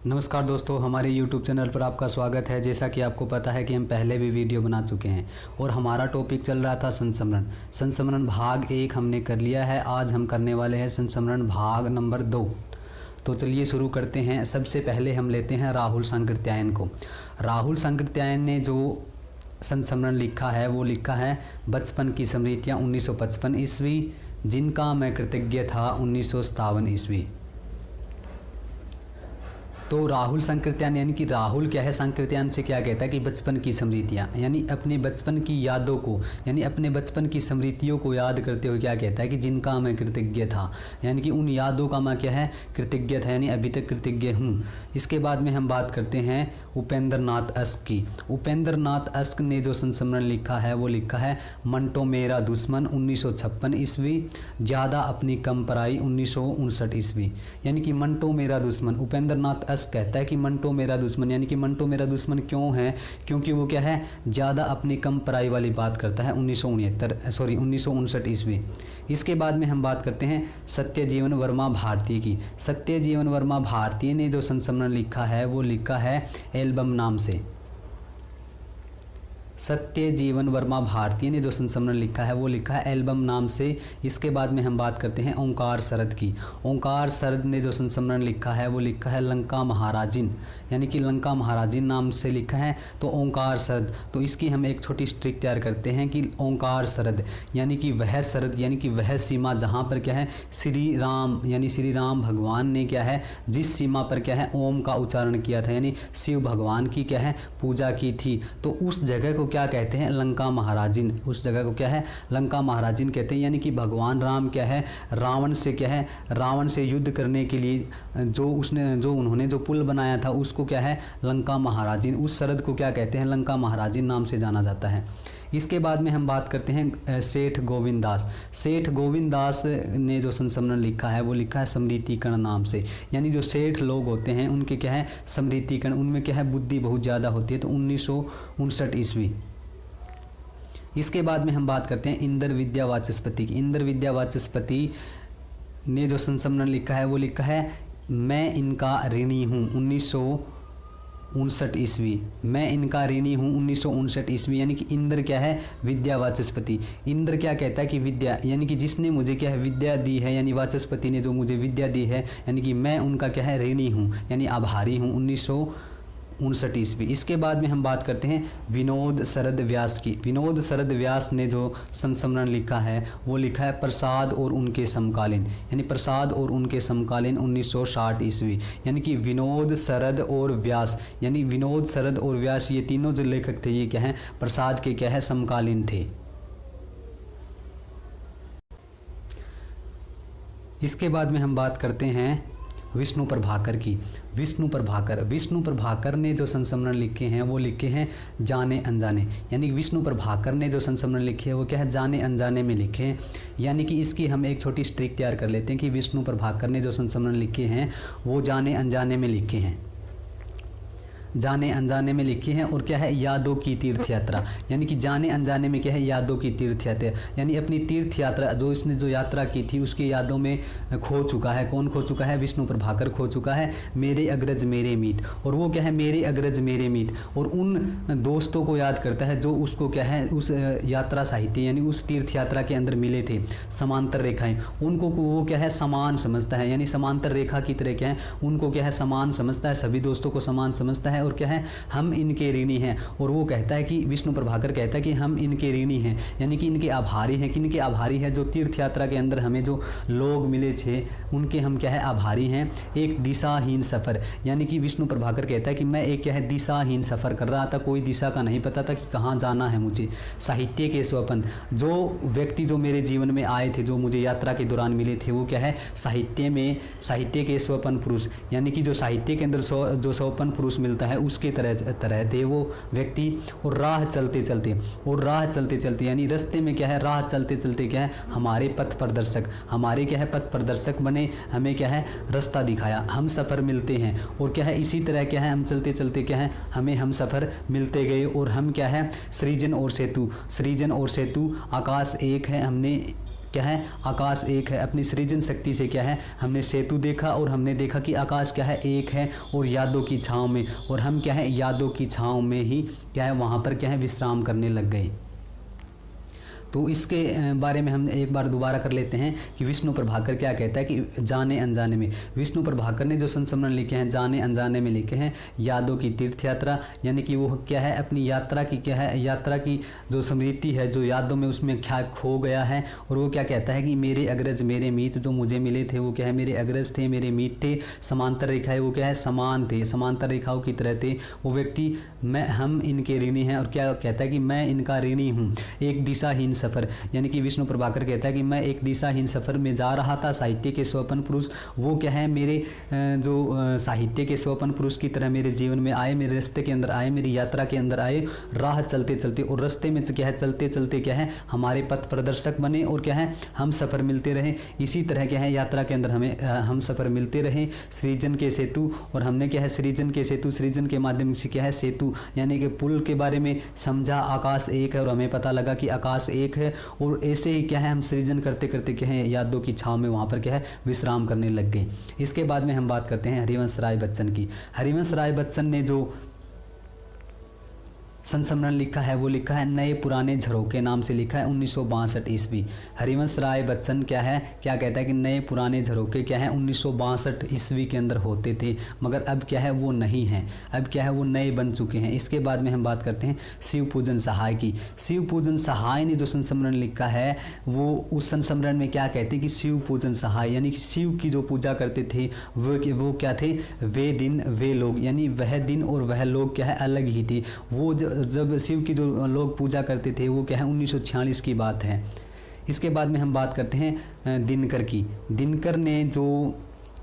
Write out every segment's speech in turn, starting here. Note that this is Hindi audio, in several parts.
नमस्कार दोस्तों, हमारे YouTube चैनल पर आपका स्वागत है। जैसा कि आपको पता है कि हम पहले भी वीडियो बना चुके हैं और हमारा टॉपिक चल रहा था संस्मरण। संस्मरण भाग 1 हमने कर लिया है। आज हम करने वाले हैं संस्मरण भाग नंबर 2। तो चलिए शुरू करते हैं। सबसे पहले हम लेते हैं राहुल सांकृत्यायन को। राहुल सांकृत्यायन ने जो संस्मरण लिखा है वो लिखा है बचपन की स्मृतियाँ 1955 ईस्वी, जिनका मैं कृतज्ञ था 1957 ईस्वी। तो राहुल सांकृत्यायन यानी कि राहुल क्या है, सांकृत्यायन से क्या कहता है कि बचपन की स्मृतियाँ, यानी अपने बचपन की यादों को, यानी अपने बचपन की स्मृतियों को याद करते हुए क्या कहता है कि जिनका मैं कृतज्ञ था, यानी कि उन यादों का मैं क्या है कृतज्ञ था, यानी अभी तक कृतज्ञ हूँ। इसके बाद में हम बात करते हैं उपेंद्र नाथ अश्क की। उपेंद्र नाथ अश्क ने जो संस्मरण लिखा है वो लिखा है मंटो मेरा दुश्मन 1956 ईस्वी, ज़्यादा अपनी कम पराई 1959 ईस्वी। यानी कि मंटो मेरा दुश्मन, उपेंद्र नाथ कहता है कि मंटो मेरा दुश्मन, यानी कि मंटो मेरा दुश्मन क्यों है, क्योंकि वो क्या है ज़्यादा अपनी कम पराई वाली बात करता है 1959 ईस्वी। इसके बाद में हम बात करते हैं सत्यजीवन वर्मा भारती की। सत्यजीवन वर्मा भारती ने जो संस्मरण लिखा है वो लिखा है एल्बम नाम से। सत्यजीवन वर्मा भारती ने जो संस्मरण लिखा है वो लिखा है एल्बम नाम से। इसके बाद में हम बात करते हैं ओंकार शरद की। ओंकार शरद ने जो संस्मरण लिखा है वो लिखा है लंका महाराजिन, यानी कि लंका महाराजिन नाम से लिखा है तो ओंकार शरद। तो इसकी हम एक छोटी स्ट्रिक तैयार करते हैं कि ओंकार शरद यानी कि वह शरद, यानी कि वह सीमा जहाँ पर क्या है श्री राम, यानी श्री राम भगवान ने क्या है जिस सीमा पर क्या है ओम का उच्चारण किया था, यानी शिव भगवान की क्या है पूजा की थी, तो उस जगह को क्या कहते हैं लंका महाराजिन। उस जगह को क्या है लंका महाराजिन कहते हैं। यानी कि भगवान राम क्या है रावण से क्या है रावण से युद्ध करने के लिए जो उन्होंने जो पुल बनाया था उसको क्या है लंका महाराजिन, उस शरद को क्या कहते हैं लंका महाराजिन नाम से जाना जाता है। इसके बाद में हम बात करते हैं सेठ गोविंद दास। सेठ गोविंद दास ने जो संस्मरण लिखा है वो लिखा है स्मृतिकण नाम से। यानी जो सेठ लोग होते हैं उनके क्या है स्मृतिकण, उनमें क्या है बुद्धि बहुत ज़्यादा होती है, तो 1959 ईस्वी। इसके बाद में हम बात करते हैं इंद्र विद्या वाचस्पति की। इंद्र विद्या वाचस्पति ने जो संस्मरण लिखा है वो लिखा है मैं इनका ऋणी हूँ 1959 ईस्वी। मैं इनका ऋणी हूँ 1959 ईस्वी। यानी कि इंद्र क्या है विद्या वाचस्पति। इंद्र क्या कहता है कि विद्या, यानी कि जिसने मुझे क्या है विद्या दी है, यानी वाचस्पति ने जो मुझे विद्या दी है, यानी कि मैं उनका क्या है ऋणी हूँ, यानी आभारी हूँ 1959 ईस्वी। इसके बाद में हम बात करते हैं विनोद शरद व्यास की। विनोद शरद व्यास ने जो संस्मरण लिखा है वो लिखा है प्रसाद और उनके समकालीन, यानी प्रसाद और उनके समकालीन 1960 ईस्वी। यानी कि विनोद शरद और व्यास, यानी विनोद शरद और व्यास ये तीनों जो लेखक थे ये क्या है प्रसाद के क्या है समकालीन थे। इसके बाद में हम बात करते हैं विष्णु प्रभाकर की। विष्णु प्रभाकर ने जो संस्मरण लिखे हैं वो लिखे हैं जाने अनजाने। यानी विष्णु प्रभाकर ने जो संस्मरण लिखे हैं वो क्या है जाने अनजाने में लिखे हैं। यानी कि इसकी हम एक छोटी स्ट्रिक तैयार कर लेते हैं कि विष्णु प्रभाकर ने जो संस्मरण लिखे हैं वो जाने अनजाने में लिखे हैं, जाने अनजाने में लिखी हैं। और क्या है यादों की तीर्थ यात्रा, यानी कि जाने अनजाने में क्या है यादों की तीर्थ यात्रा, यानी अपनी तीर्थ यात्रा जो इसने जो यात्रा की थी उसकी यादों में खो चुका है। कौन खो चुका है विष्णु प्रभाकर खो चुका है मेरे अग्रज मेरे मीत। और वो क्या है मेरे अग्रज मेरे मीत, और उन दोस्तों को याद करता है जो उसको क्या है उस यात्रा साहित्य यानी उस तीर्थ यात्रा के अंदर मिले थे समांतर रेखाएं, उनको वो क्या है समान समझता है, यानी समांतर रेखा की तरह क्या है उनको क्या है समान समझता है, सभी दोस्तों को समान समझता है। और क्या है हम इनके ऋणी हैं। और वो कहता है कि विष्णु प्रभाकर कहता है कि हम इनके ऋणी हैं, यानी कि इनके आभारी हैं। किनके आभारी है जो तीर्थ यात्रा के अंदर हमें जो लोग मिले थे उनके हम क्या है आभारी हैं। एक दिशाहीन सफ़र, यानी कि विष्णु प्रभाकर कहता है कि मैं एक क्या है दिशाहीन सफ़र कर रहा था, कोई दिशा का नहीं पता था कि कहाँ जाना है मुझे। साहित्य के स्वपन, जो व्यक्ति जो मेरे जीवन में आए थे जो मुझे यात्रा के दौरान मिले थे वो क्या है साहित्य के स्वपन पुरुष, यानी कि जो साहित्य के अंदर जो स्वपन पुरुष मिलता है उसके तरह थे वो व्यक्ति। और राह चलते चलते यानी रास्ते में क्या है राह चलते चलते क्या है हमारे पथ प्रदर्शक बने, हमें क्या है रास्ता दिखाया, हम सफ़र मिलते हैं। और क्या है इसी तरह क्या है हम चलते चलते क्या है हमें हम सफ़र मिलते गए। और हम क्या है सृजन और सेतु आकाश एक है, हमने क्या है, आकाश एक है। अपनी सृजन शक्ति से क्या है, हमने सेतु देखा और हमने देखा कि आकाश क्या है, एक है और यादों की छाँव में, और हम क्या है, यादों की छाँव में ही क्या है, वहाँ पर क्या है, विश्राम करने लग गए। तो इसके बारे में हम एक बार दोबारा कर लेते हैं कि विष्णु प्रभाकर क्या कहता है कि जाने अनजाने में। विष्णु प्रभाकर ने जो संस्मरण लिखे हैं जाने अनजाने में लिखे हैं, यादों की तीर्थ यात्रा, यानी कि वो क्या है, अपनी यात्रा की क्या है, यात्रा की जो स्मृति है, जो यादों में उसमें क्या खो गया है। और वो क्या कहता है कि मेरे अग्रज मेरे मीत जो मुझे मिले थे, वो क्या है, मेरे अग्रज थे, मेरे मीत थे, समांतर रेखाएं वो क्या है, समान थे, समांतर रेखाओं की तरह थे वो व्यक्ति, हम इनके ऋणी हैं। और क्या कहता है कि मैं इनका ऋणी हूँ। एक दिशाहीन सफ़र, यानी कि विष्णु प्रभाकर कहता है कि मैं एक दिशाहीन सफ़र में जा रहा था, साहित्य के स्वप्न पुरुष वो क्या है, मेरे जो साहित्य के स्वप्न पुरुष की तरह मेरे जीवन में आए, मेरे रास्ते के अंदर आए, मेरी यात्रा के अंदर आए, राह चलते चलते, और रास्ते में क्या है, चलते चलते क्या है, हमारे पथ प्रदर्शक बने, और क्या है, हम सफ़र मिलते रहे। इसी तरह क्या है, यात्रा के अंदर हमें हम सफ़र मिलते रहे, सृजन के सेतु, और हमने क्या है, सृजन के सेतु, सृजन के माध्यम से क्या है, सेतु यानी कि पुल के बारे में समझा, आकाश एक है और हमें पता लगा कि आकाश एक है। और ऐसे ही क्या है, हम सृजन करते करते क्या है, यादों की छाँव में वहाँ पर क्या है, विश्राम करने लग गए। इसके बाद में हम बात करते हैं हरिवंश राय बच्चन की। हरिवंश राय बच्चन ने जो संस्मरण लिखा है वो लिखा है नए पुराने झरोखे नाम से लिखा है 1962 ईस्वी। हरिवंश राय बच्चन क्या है, क्या कहता है कि नए पुराने झरोखे क्या है 1962 ईस्वी के अंदर होते थे, मगर अब क्या है वो नहीं हैं, अब क्या है वो नए बन चुके हैं। इसके बाद में हम बात करते हैं शिव पूजन सहाय की। शिव पूजन सहाय ने जो संस्मरण लिखा है वो उस संस्मरण में क्या कहते हैं कि शिव पूजन सहाय यानी कि शिव की जो पूजा करते थे वो क्या थे, वे दिन वे लोग, यानी वह दिन और वह लोग क्या है अलग ही थे। वो जब शिव की जो लोग पूजा करते थे वो क्या है 1946 की बात है। इसके बाद में हम बात करते हैं दिनकर की। दिनकर ने जो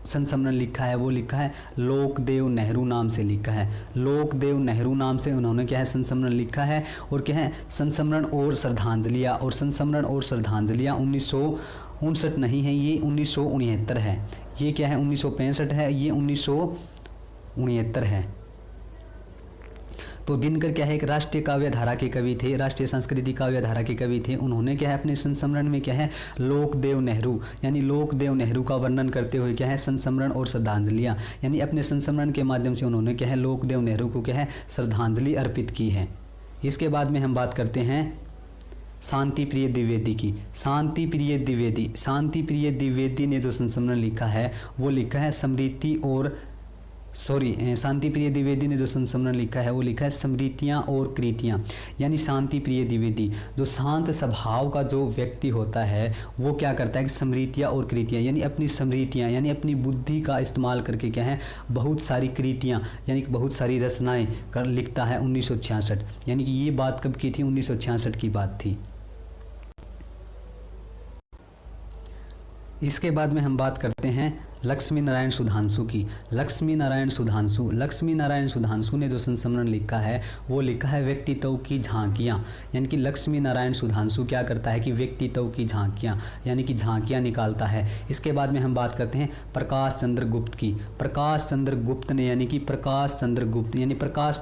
संस्मरण लिखा है वो लिखा है लोकदेव नेहरू नाम से लिखा है। लोकदेव नेहरू नाम से उन्होंने क्या है संस्मरण लिखा है। और क्या है संस्मरण और श्रद्धांजलियाँ, और संस्मरण और श्रद्धांजलियाँ 1959 नहीं है, ये 1969 है। ये क्या है 1965 है, ये 1969 है। तो दिनकर क्या है एक राष्ट्रीय काव्य धारा के कवि थे, राष्ट्रीय संस्कृति काव्य धारा के कवि थे। उन्होंने क्या है अपने संस्मरण में क्या है लोकदेव नेहरू यानी लोकदेव नेहरू का वर्णन करते हुए क्या है संस्मरण और श्रद्धांजलियाँ, यानी अपने संस्मरण के माध्यम से उन्होंने क्या है लोकदेव नेहरू को क्या है श्रद्धांजलि अर्पित की है। इसके बाद में हम बात करते हैं शांति प्रिय द्विवेदी की। शांति प्रिय द्विवेदी ने जो संस्मरण लिखा है वो लिखा है स्मृति और शांति प्रिय द्विवेदी ने जो संस्मरण लिखा है वो लिखा है स्मृतियाँ और कृतियाँ। यानी शांति प्रिय द्विवेदी जो शांत स्वभाव का जो व्यक्ति होता है वो क्या करता है कि स्मृतियाँ और कृतियाँ यानी अपनी स्मृतियाँ यानी अपनी बुद्धि का इस्तेमाल करके क्या है बहुत सारी कृतियाँ यानी कि बहुत सारी रचनाएँ कर लिखता है 1966। यानी कि ये बात कब की थी 1966 की बात थी। इसके बाद में हम बात करते हैं लक्ष्मी नारायण सुधांशु की। लक्ष्मी नारायण सुधांशु ने जो संस्मरण लिखा है वो लिखा है व्यक्तित्व की झांकियाँ। यानी कि लक्ष्मी नारायण सुधांशु क्या करता है कि व्यक्तित्व की झांकियाँ यानी कि झांकियाँ निकालता है। इसके बाद में हम बात करते हैं प्रकाश चंद्र गुप्त की। प्रकाश चंद्र गुप्त ने यानी कि प्रकाश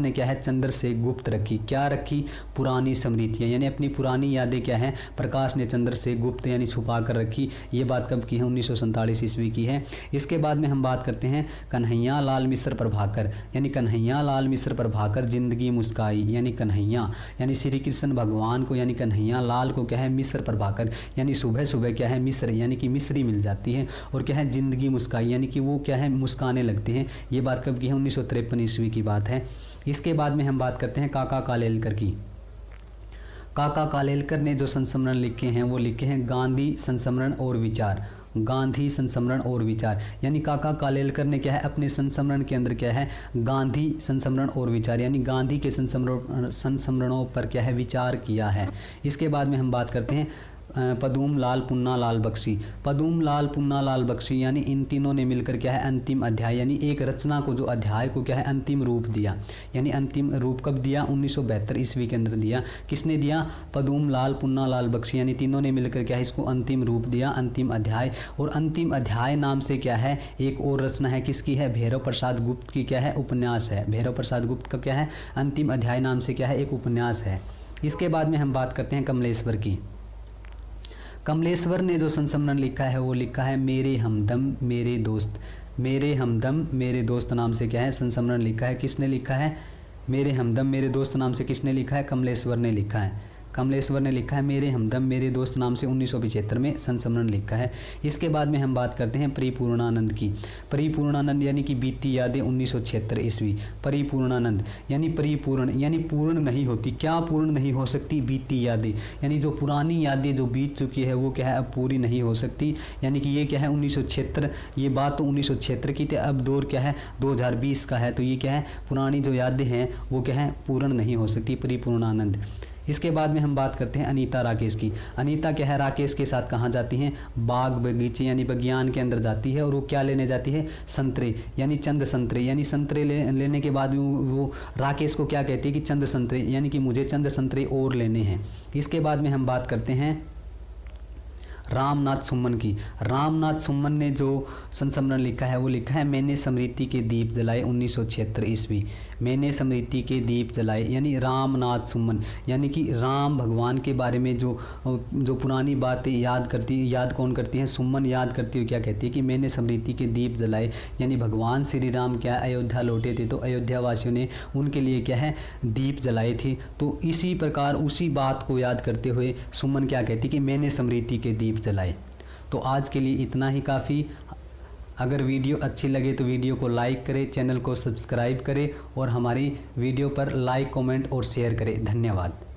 ने क्या है चंद्र से गुप्त रखी, क्या रखी पुरानी स्मृतियाँ यानी अपनी पुरानी यादें क्या है प्रकाश ने चंद्र से गुप्त यानी छुपा कर रखी। ये बात कब की है 1947 ईस्वी की है। इसके बाद में हम बात करते हैं कन्हैया लाल मिश्र प्रभाकर। यानी कन्हैया लाल मिश्र प्रभाकर जिंदगी मुस्काई यानी कन्हैया यानी श्री कृष्ण भगवान को यानी कन्हैया लाल को क्या है मिश्र प्रभाकर यानी सुबह सुबह क्या है मिश्र यानी कि मिश्री मिल जाती है और क्या है जिंदगी मुस्काई यानी कि वो क्या है मुस्काने लगते हैं। ये बात कब की है 1953 ईस्वी की बात है। इसके बाद में हम बात करते हैं काका कालेलकर की। काका कालेलकर ने जो संस्मरण लिखे हैं वो लिखे हैं गांधी संस्मरण और विचार। गांधी संस्मरण और विचार यानी काका कालेलकर ने क्या है अपने संस्मरण के अंदर क्या है गांधी संस्मरण और विचार यानी गांधी के संस्मरणों पर क्या है विचार किया है। इसके बाद में हम बात करते हैं पदूम लाल पुन्ना लाल बख्शी। पदूम लाल पुन्ना लाल बख्शी यानी इन तीनों ने मिलकर क्या है अंतिम अध्याय यानी एक रचना को जो अध्याय को क्या है अंतिम रूप दिया। यानी अंतिम रूप कब दिया 1972 ईस्वी के अंदर दिया। किसने दिया पदूम लाल पुन्ना लाल बख्शी यानी तीनों ने मिलकर क्या है इसको अंतिम रूप दिया अंतिम अध्याय। और अंतिम अध्याय नाम से क्या है एक और रचना है किसकी है भैरव प्रसाद गुप्त की क्या है उपन्यास है। भैरव प्रसाद गुप्त का क्या है अंतिम अध्याय नाम से क्या है एक उपन्यास है। इसके बाद में हम बात करते हैं कमलेश्वर की। कमलेश्वर ने जो संस्मरण लिखा है वो लिखा है मेरे हमदम मेरे दोस्त, मेरे हमदम मेरे दोस्त नाम से क्या है संस्मरण लिखा है। किसने लिखा है? मेरे हमदम मेरे दोस्त नाम से किसने लिखा है? कमलेश्वर ने लिखा है। कमलेश्वर ने लिखा है मेरे हमदम मेरे दोस्त नाम से 1975 में संस्मरण लिखा है। इसके बाद में हम बात करते हैं परिपूर्णानंद की। परिपूर्णानंद यानी कि बीती यादें 1976 ईस्वी। परिपूर्णानंद यानी परिपूर्ण यानी पूर्ण नहीं होती। क्या पूर्ण नहीं हो सकती? बीती यादें, यानी जो पुरानी यादें जो बीत चुकी है वो क्या है अब पूरी नहीं हो सकती। यानी कि ये क्या है 1976, ये बात तो 1976 की थी, अब दौर क्या है 2020 का है, तो ये क्या है पुरानी जो यादें हैं वो क्या है पूर्ण नहीं हो सकती। परिपूर्णानंद। इसके बाद में हम बात करते हैं अनीता राकेश की। अनीता क्या है राकेश के साथ कहाँ जाती हैं? बाग बगीचे यानी बगियान के अंदर जाती है, और वो क्या लेने जाती है? संतरे, यानी चंद संतरे, यानी संतरे लेने के बाद वो राकेश को क्या कहती है कि चंद संतरे, यानी कि मुझे चंद संतरे और लेने हैं। इसके बाद में हम बात करते हैं रामनाथ सुमन की। रामनाथ सुमन ने जो संस्मरण लिखा है वो लिखा है मैंने स्मृति के दीप जलाए 1976 ईस्वी। मैंने स्मृति के दीप जलाए, यानी रामनाथ सुमन, यानी कि राम भगवान के बारे में जो पुरानी बातें याद कौन करती हैं? सुमन याद करती है। क्या कहती है कि मैंने स्मृति के दीप जलाए, यानी भगवान श्री राम क्या अयोध्या लौटे थे तो अयोध्या वासियों ने उनके लिए क्या है दीप जलाए थे। तो इसी प्रकार उसी बात को याद करते हुए सुमन क्या कहती है कि मैंने स्मृति के दीप जलाए। तो आज के लिए इतना ही काफ़ी। अगर वीडियो अच्छी लगे तो वीडियो को लाइक करें, चैनल को सब्सक्राइब करें और हमारी वीडियो पर लाइक कमेंट और शेयर करें। धन्यवाद।